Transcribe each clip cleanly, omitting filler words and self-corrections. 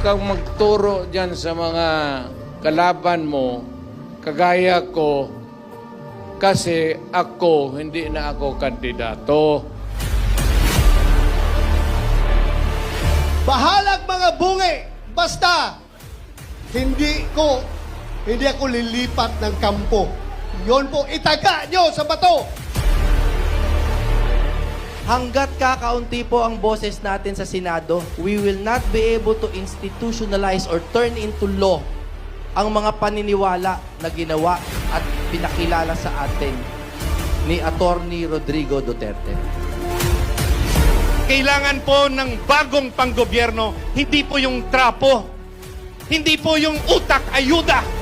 kang magturo dyan sa mga kalaban mo, kagaya ko, kasi ako, hindi na ako kandidato. Bahalag mga bungi! Basta, hindi ako lilipat ng kampo. Yon po, itaga nyo sa bato! Hanggat kakaunti po ang boses natin sa Senado, we will not be able to institutionalize or turn into law ang mga paniniwala na ginawa at pinakilala sa atin ni Attorney Rodrigo Duterte. Kailangan po ng bagong panggobyerno, hindi po yung trapo, hindi po yung utak ayuda.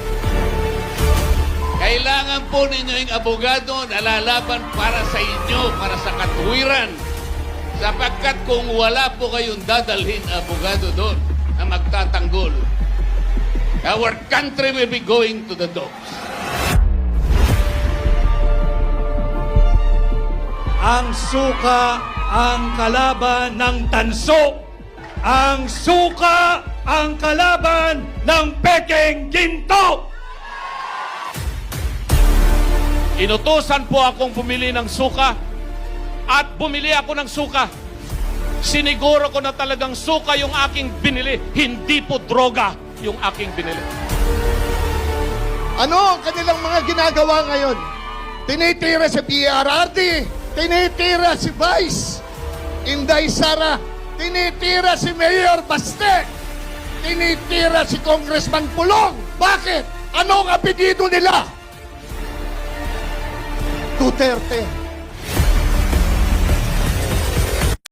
Kailangan po ninyo yung abogado na lalaban para sa inyo, para sa katuwiran. Sapagkat kung wala po kayong dadalhin abogado doon na magtatanggol, our country will be going to the dogs. Ang suka ang kalaban ng tanso. Ang suka ang kalaban ng pekeng ginto. Inutusan po akong bumili ng suka at bumili ako ng suka. Siniguro ko na talagang suka yung aking binili, hindi po droga yung aking binili. Ano ang kanilang mga ginagawa ngayon? Tinitira si PRRD, tinitira si Vice Inday Sara, tinitira si Mayor Baste, tinitira si Congressman Pulong. Bakit? Anong apelyido nila? Duterte.